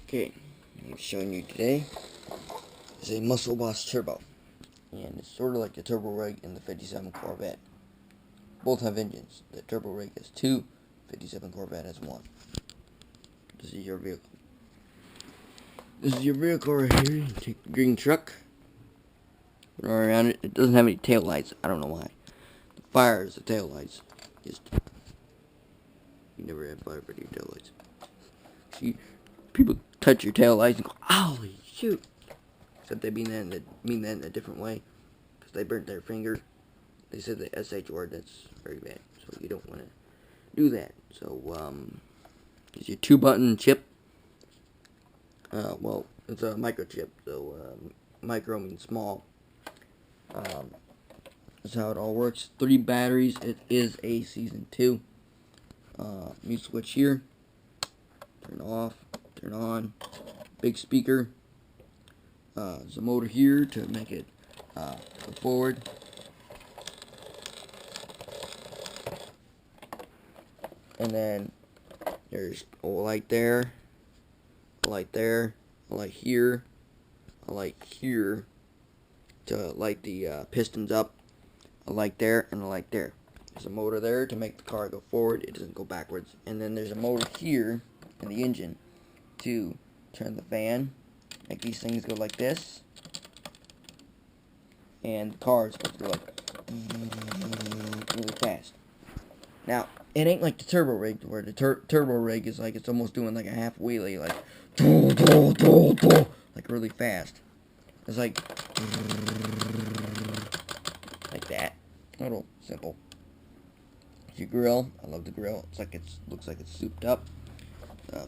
Okay, I'm showing you today is a Muscle Boss Turbo, and it's sort of like the Turbo rig and the 57 Corvette. Both have engines. The Turbo rig has two, 57 Corvette has one. This is your vehicle. This is your vehicle right here. You take the green truck, put it all around it. It doesn't have any tail lights. I don't know why. The fire is the tail lights. Just you never had fire for your tail lights. See, people touch your tail lights and go, "Holy shoot!" Except they mean that in a different way, because they burnt their finger. They said the SH word. That's very bad. So you don't want to do that. So it's your 2-button chip. Well, it's a microchip. So micro means small. That's how it all works. 3 batteries. It is a season 2. Mute switch here. Turn off. Turn on. Big speaker. There's a motor here to make it go forward. And then there's a light there, a light there, a light here, a light here to light the pistons up, a light there, and a light there. There's a motor there to make the car go forward. It doesn't go backwards. And then there's a motor here in the engine to turn the fan, make these things go like this, and the car is supposed to go like really fast. Now, it ain't like the turbo rig, where the turbo rig is like, it's almost doing like a half wheelie, like really fast. It's like that. A little simple. Your grill, I love the grill. It's like looks like it's souped up.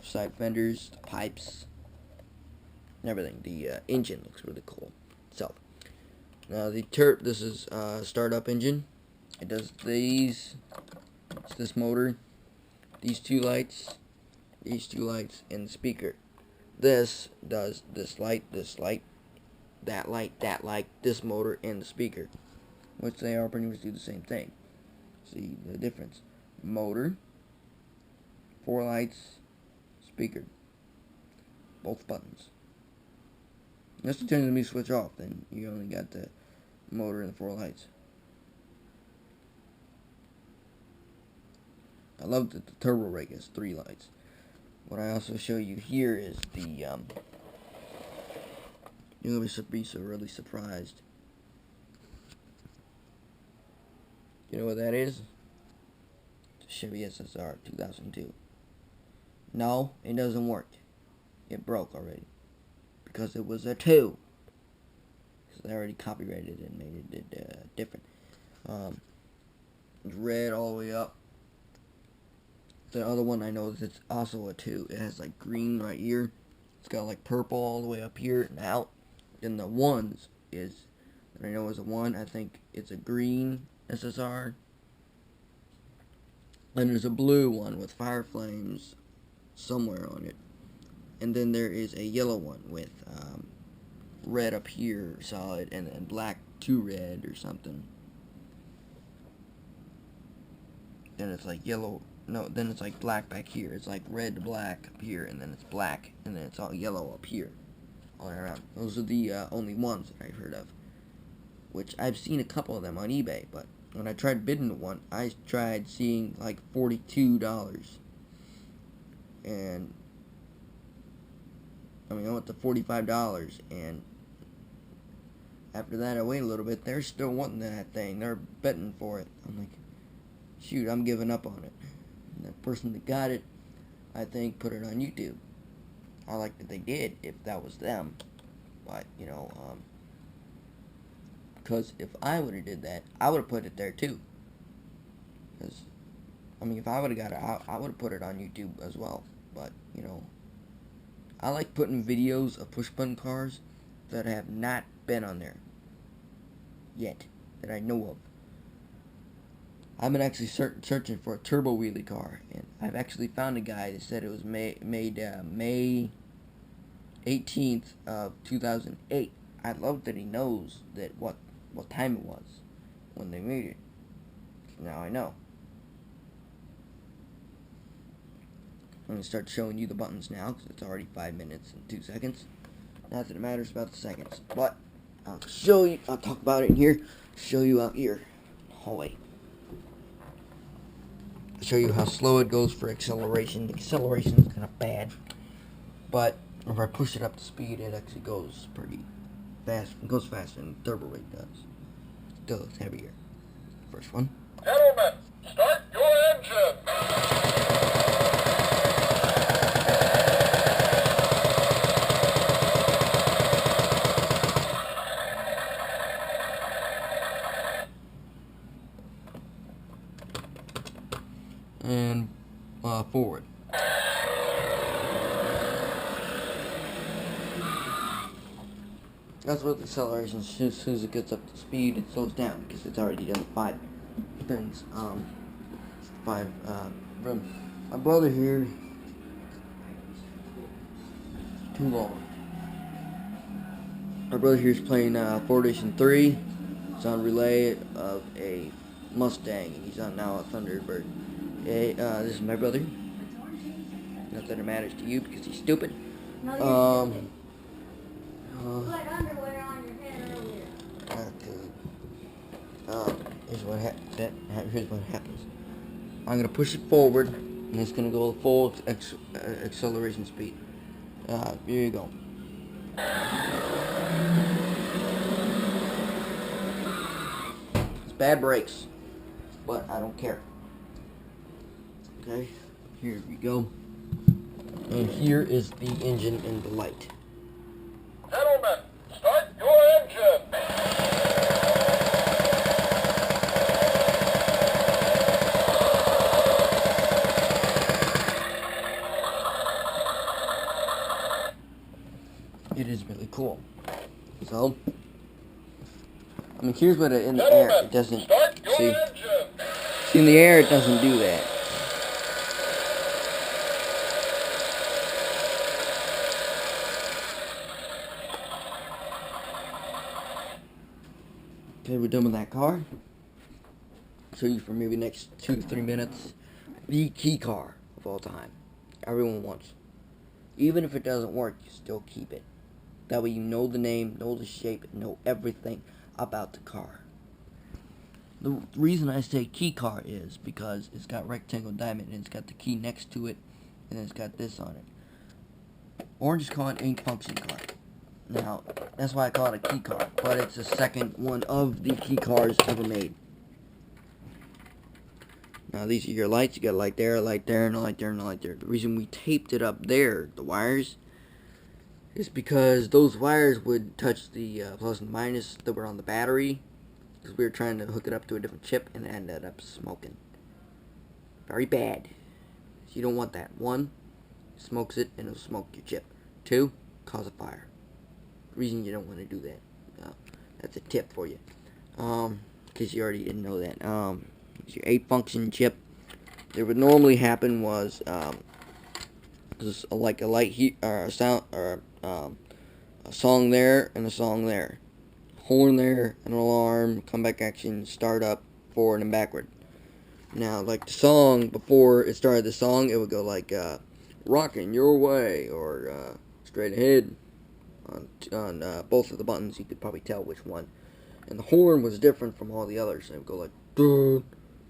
Side fenders, the pipes, and everything. The engine looks really cool itself. Now this is startup engine. It does these. It's this motor, these two lights, and the speaker. This does this light, that light, this motor, and the speaker, which they all pretty much do the same thing. See the difference? Motor, 4 lights, speaker, both buttons. Unless you turn the mute switch off, then you only got the motor and the 4 lights. I love that the turbo rig has 3 lights. What I also show you here is the you're gonna be really surprised. You know what that is? The Chevy SSR 2002. No, it doesn't work. It broke already because it was a 2. Because they already copyrighted it and made it different. It's red all the way up. The other one I know is it's also a 2. It has like green right here. It's got like purple all the way up here and out. Then the ones is, that I know is a 1. I think it's a green SSR. And there's a blue one with fire flames somewhere on it. And then there is a yellow one with red up here, solid, and then black to red or something. Then it's like yellow. No, then it's like black back here. It's like red to black up here, and then it's black, and then it's all yellow up here, all around. Those are the only ones that I've heard of. Which I've seen a couple of them on eBay, but when I tried bidding one, I tried seeing like $42, and I mean I went to $45, and after that I waited a little bit. They're still wanting that thing. They're betting for it. I'm like, shoot, I'm giving up on it. The person that got it, I think, put it on YouTube. I like that they did, if that was them. But, you know, because if I would have did that, I would have put it there too. Because, I mean, if I would have got it, I would have put it on YouTube as well. But, you know, I like putting videos of push-button cars that have not been on there yet, that I know of. I've been actually searching for a turbo wheelie car, and I've actually found a guy that said it was made May 18th of 2008. I love that he knows that what time it was when they made it. So now I know. I'm going to start showing you the buttons now, because it's already 5 minutes and 2 seconds. Not that it matters about the seconds, but I'll show you, I'll talk about it in here, show you out here, hallway. I'll show you how slow it goes for acceleration. The acceleration is kind of bad, but if I push it up to speed, it actually goes pretty fast. It goes faster than Turbo+Road does. Still, it's heavier. First one. Gentlemen, start your engine. And forward. That's what the acceleration, as soon as it gets up to speed, it slows down because it's already done 5 things. 5 room. My brother here, too long. My brother here is playing Ford Edition 3. It's on relay of a Mustang, and he's on now a Thunderbird. Hey, this is my brother. Not that it matters to you because he's stupid. No, you're stupid. Put underwear on your head earlier. Here's what happens. I'm gonna push it forward, and it's gonna go full acceleration speed. Here you go. It's bad brakes, but I don't care. Okay, here we go. And here is the engine and the light. Gentlemen, start your engine. It is really cool. So, I mean, here's what in the air it doesn't Start your see. engine. See, in the air it doesn't do that. Okay, we're done with that car. Show you for maybe next 2 to 3 minutes the key car of all time. Everyone wants. Even if it doesn't work, you still keep it. That way you know the name, know the shape, know everything about the car. The reason I say key car is because it's got rectangle diamond and it's got the key next to it, and it's got this on it. Orange is called ink function car. Now, that's why I call it a key car, but it's the second one of the key cars ever made. Now, these are your lights. You got a light there, a light there, and a light there, and a light there. The reason we taped it up there, the wires, is because those wires would touch the plus and minus that were on the battery, because we were trying to hook it up to a different chip, and it ended up smoking. Very bad. So you don't want that. 1, smokes it, and it'll smoke your chip. 2, cause a fire. Reason you don't want to do that. That's a tip for you, because you already didn't know that. It's your 8-function chip. What would normally happen was like a light heat or a sound or a song there and a song there, horn there, an alarm, comeback action, start up, forward and backward. Now, like the song, before it started the song, it would go like "Rockin' Your Way" or "Straight Ahead." On both of the buttons, you could probably tell which one. And the horn was different from all the others. It would go like duh,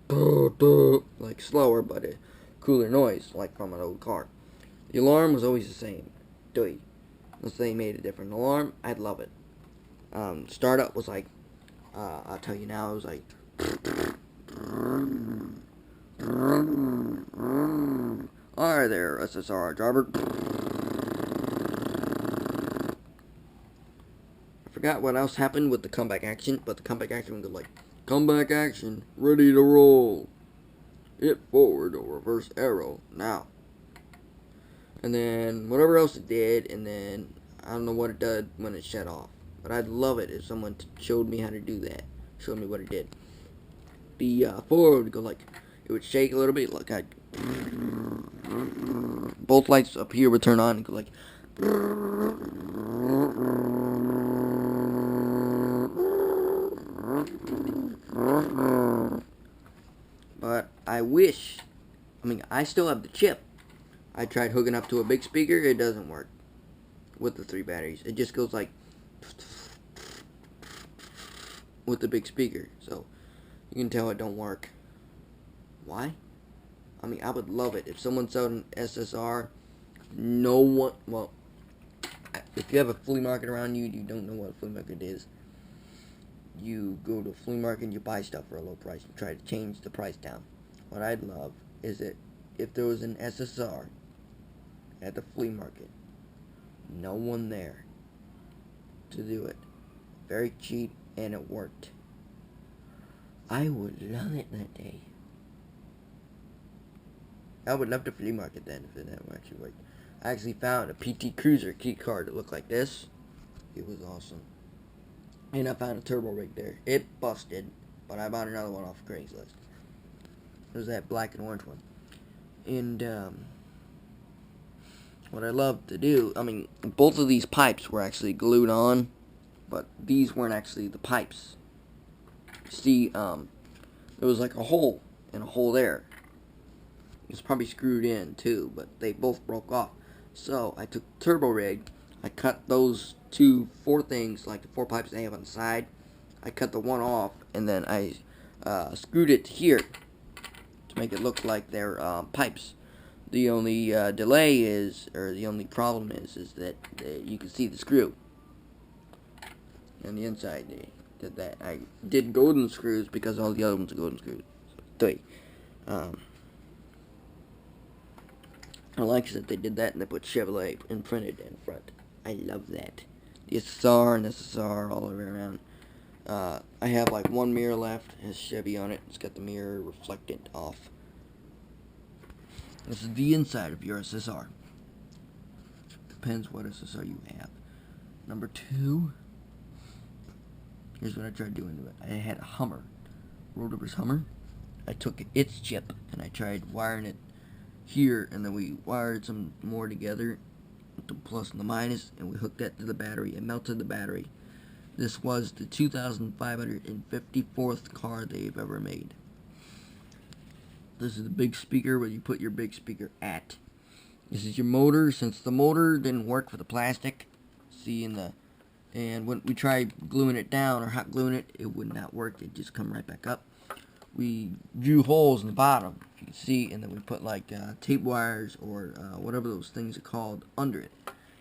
duh, duh, like slower, but a cooler noise, like from an old car. The alarm was always the same. Unless they made a different alarm, I'd love it. Startup was like, I'll tell you now, it was like, hi there, SSR driver. I forgot what else happened with the comeback action, but the comeback action would go like, comeback action, ready to roll. Hit forward or reverse arrow now. And then whatever else it did, and then I don't know what it did when it shut off. But I'd love it if someone showed me how to do that. Showed me what it did. The forward would go like, it would shake a little bit, like I'd, both lights up here would turn on and go like, but I wish, I mean, I still have the chip. I tried hooking up to a big speaker. It doesn't work with the 3 batteries. It just goes like with the big speaker. So you can tell it don't work. Why? I mean, I would love it if someone sold an SSR. No one, well, if you have a flea market around you, you don't know what a flea market is. You go to a flea market and you buy stuff for a low price and try to change the price down. What I'd love is that if there was an SSR at the flea market, no one there to do it, very cheap, and it worked, I would love it that day. I would love the flea market then if it actually worked. I actually found a PT Cruiser key card that looked like this. It was awesome. And I found a turbo rig there. It busted, but I bought another one off Craigslist. It was that black and orange one. And what I love to do, I mean, both of these pipes were actually glued on, but these weren't actually the pipes. See, there was like a hole and a hole there. It was probably screwed in too, but they both broke off. So I took the turbo rig, I cut those 4 things, like the 4 pipes they have on the side. I cut the one off, and then I screwed it here to make it look like they're pipes. The only delay is, or the only problem is that you can see the screw on the inside. They did that. I did golden screws because all the other ones are golden screws. So, 3. I like that they did that and they put Chevrolet imprinted in front. I love that. The SSR and SSR all the way around. I have like one mirror left. It has Chevy on it. It's got the mirror reflected off. This is the inside of your SSR. Depends what SSR you have. Number 2. Here's what I tried doing to it. I had a Hummer. Road Hummer. I took its chip and I tried wiring it here, and then we wired some more together with the plus and the minus, and we hooked that to the battery and melted the battery. This was the 2,554th car they've ever made. This is the big speaker where you put your big speaker at. This is your motor. Since the motor didn't work for the plastic, see and when we tried gluing it down or hot gluing it, it would not work. It just come right back up. We drew holes in the bottom, if you can see, and then we put like tape wires or whatever those things are called under it.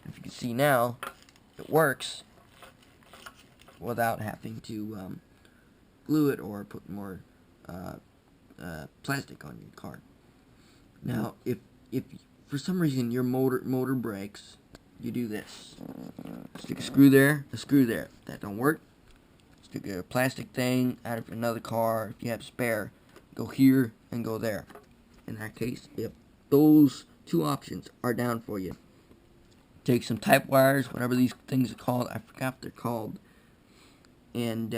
If you can see now, it works without having to glue it or put more plastic on your car. Now, if for some reason your motor breaks, you do this. Stick a screw there, a screw there. If that don't work, stick a plastic thing out of another car. If you have spare, go here and go there. In that case, if those 2 options are down for you, take some type wires, whatever these things are called, I forgot what they're called, and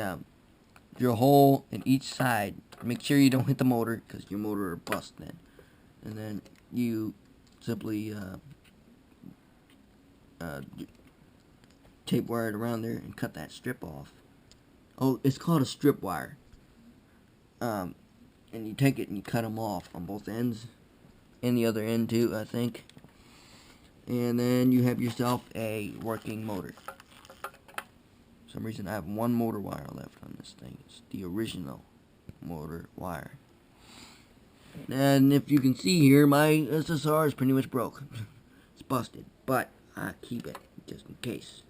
drill a hole in each side. Make sure you don't hit the motor, because your motor will bust then. And then you simply tape wire it around there and cut that strip off. Oh, it's called a strip wire. And you take it and you cut them off on both ends. And the other end too, I think. And then you have yourself a working motor. For some reason I have 1 motor wire left on this thing. It's the original motor wire. And if you can see here, my SSR is pretty much broke. It's busted. But I keep it just in case.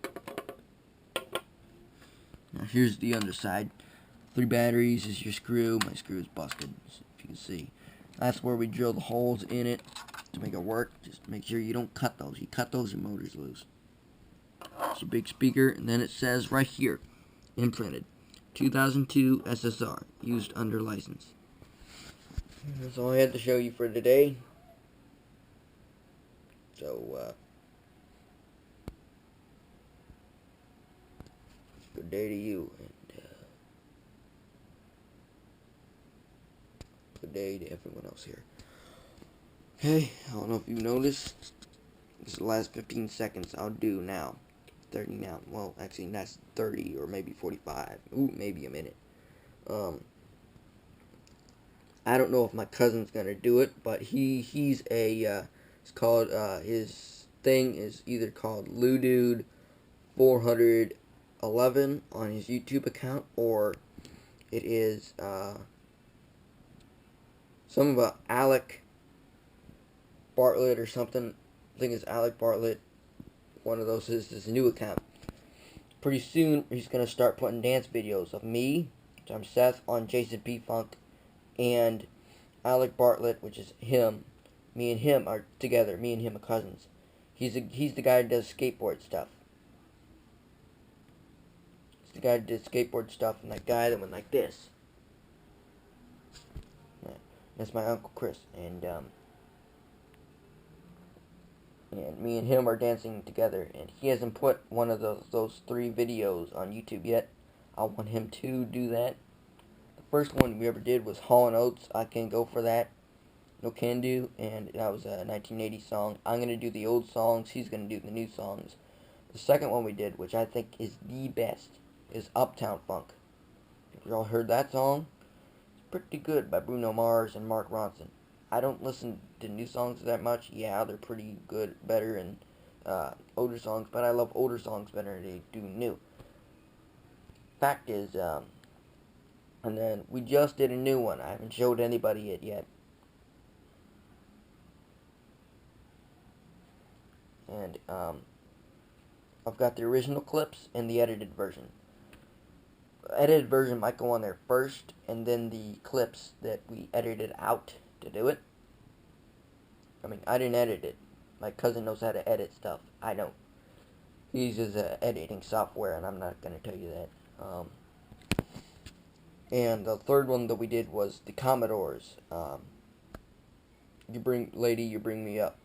Now here's the underside. 3 batteries is your screw. My screw is busted, if you can see. That's where we drill the holes in it to make it work. Just make sure you don't cut those. You cut those, your motor's loose. It's your big speaker, and then it says right here, imprinted, 2002 SSR, used under license. That's all I had to show you for today. So, good day to you, and good day to everyone else here. Okay, I don't know if you noticed, this is the last 15 seconds I'll do now. 30 now. Well, actually, that's 30 or maybe 45. Ooh, maybe a minute. I don't know if my cousin's gonna do it, but he's a It's called, his thing is either called Ludude 411 on his YouTube account, or it is, something about Alec Bartlett or something. I think it's Alec Bartlett. One of those is his new account. Pretty soon, he's going to start putting dance videos of me, which I'm Seth, on Jason P. Funk, and Alec Bartlett, which is him. Me and him are together. Me and him are cousins. He's the guy who does skateboard stuff. He's the guy who did skateboard stuff, and that guy that went like this. That's my Uncle Chris, and me and him are dancing together, and he hasn't put one of those 3 videos on YouTube yet. I want him to do that. The first one we ever did was Hall & Oates, I Can Go For That, No Can Do, and that was a 1980 song. I'm going to do the old songs, he's going to do the new songs. The second one we did, which I think is the best, is Uptown Funk. Have you all heard that song? It's pretty good, by Bruno Mars and Mark Ronson. I don't listen to new songs that much. Yeah, they're pretty good, better, and older songs, but I love older songs better than they do new. Fact is, and then we just did a new one. I haven't showed anybody it yet. And I've got the original clips and the edited version. The edited version might go on there first, and then the clips that we edited out to do it. I mean, I didn't edit it. My cousin knows how to edit stuff. I don't. He uses editing software, and I'm not going to tell you that. And the third one that we did was the Commodores. You bring me up.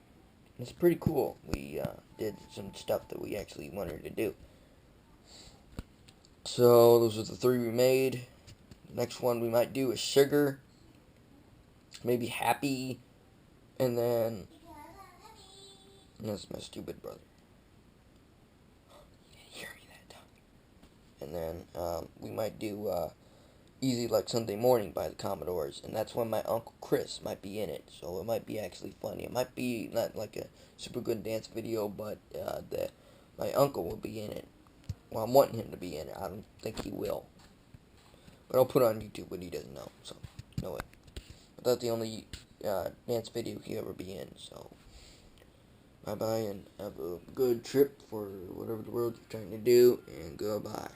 It's pretty cool. We did some stuff that we actually wanted to do. So those are the 3 we made. The next one we might do is Sugar. Maybe Happy. And then, that's my stupid brother. You didn't hear me that time. And then, we might do, Easy Like Sunday Morning by the Commodores. And that's when my Uncle Chris might be in it. So it might be actually funny. It might be not like a super good dance video, but, my uncle will be in it. Well, I'm wanting him to be in it. I don't think he will. But I'll put it on YouTube when he doesn't know. So, know it. But that's the only dance video he'll ever be in. So, bye-bye, and have a good trip for whatever the world you're trying to do, and goodbye.